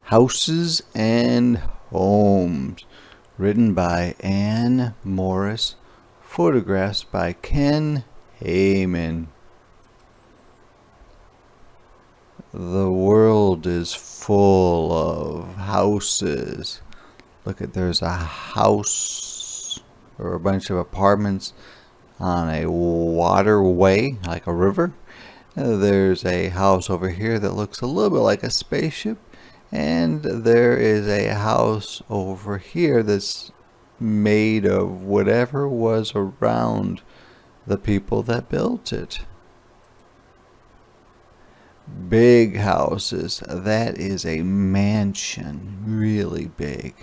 Houses and Homes, written by Anne Morris, photographs by Ken Heyman. The world is full of houses. There's a house or a bunch of apartments on a waterway, like a river. There's a house over here that looks a little bit like a spaceship. And there is a house over here that's made of whatever was around the people that built it. Big houses. That is a mansion. Really big.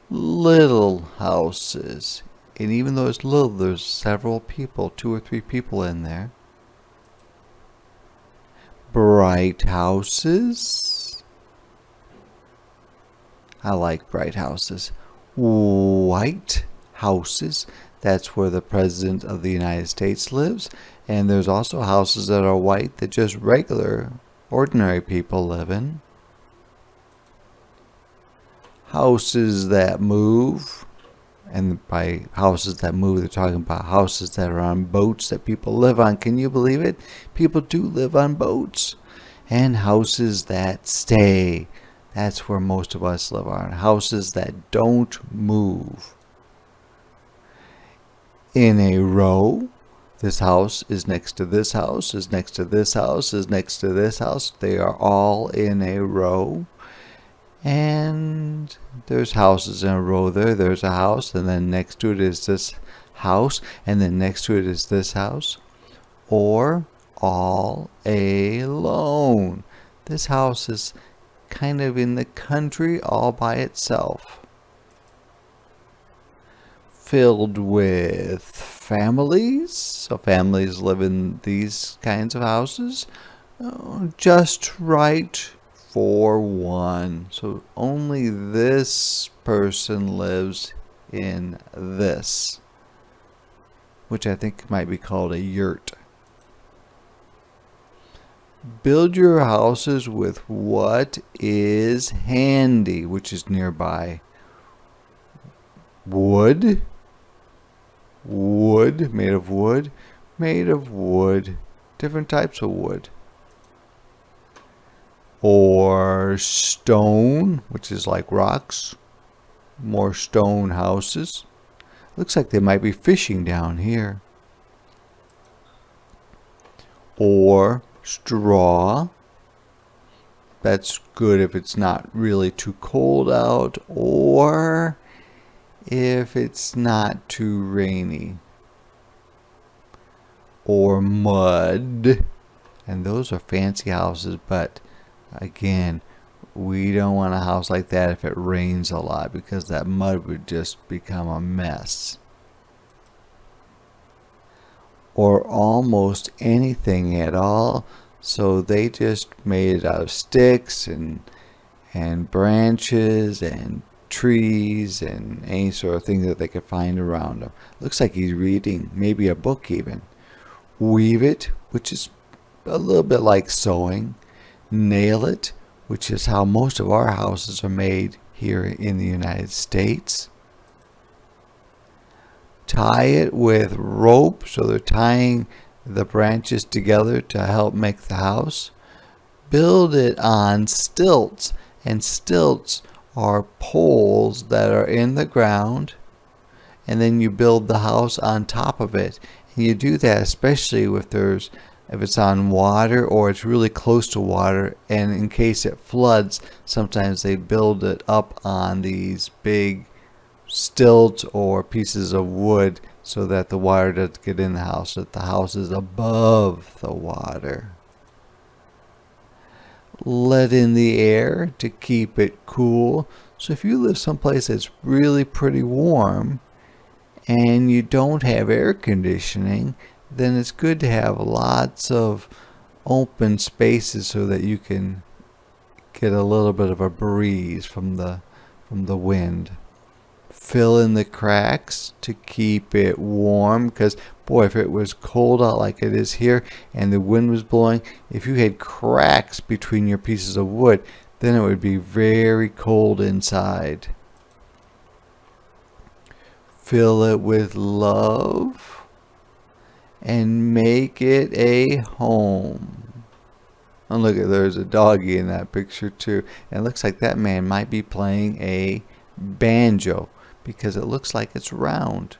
Little houses. And even though it's little, there's several people, 2 or 3 people in there. Bright houses. I like bright houses. White houses. That's where the President of the United States lives. And there's also houses that are white that just regular, ordinary people live in. Houses that move. And by houses that move, they're talking about houses that are on boats that people live on. Can you believe it? People do live on boats. And houses that stay. That's where most of us live on. Houses that don't move. In a row. This house is next to this house, is next to this house, is next to this house. They are all in a row. And there's houses in a row there. There's a house, and then next to it is this house, and then next to it is this house. Or all alone. This house is kind of in the country all by itself. Filled with families. So families live in these kinds of houses. Just right for one. So only this person lives in this, which I think might be called a yurt. Build your houses with what is handy, which is nearby. Wood. Wood, made of wood. Made of wood. Different types of wood. Or stone, which is like rocks. More stone houses. Looks like they might be fishing down here. Or straw. That's good if it's not really too cold out, or if it's not too rainy. Or mud. And those are fancy houses, but again, we don't want a house like that if it rains a lot, because that mud would just become a mess. Or almost anything at all. So they just made it out of sticks and branches and trees and any sort of thing that they could find around them. Looks like he's reading, maybe a book even. Weave it, which is a little bit like sewing. Nail it, which is how most of our houses are made here in the United States. Tie it with rope, so they're tying the branches together to help make the house. Build it on stilts, and stilts are poles that are in the ground, and then you build the house on top of it. And you do that especially if it's on water or it's really close to water, and in case it floods, sometimes they build it up on these big stilts or pieces of wood so that the water doesn't get in the house, that the house is above the water. Let in the air to keep it cool. So if you live someplace that's really pretty warm and you don't have air conditioning, then it's good to have lots of open spaces so that you can get a little bit of a breeze from the wind. Fill in the cracks to keep it warm, because boy, if it was cold out like it is here and the wind was blowing, if you had cracks between your pieces of wood, then it would be very cold inside. Fill it with love and make it a home. And look, there's a doggy in that picture too. And it looks like that man might be playing a banjo because it looks like it's round.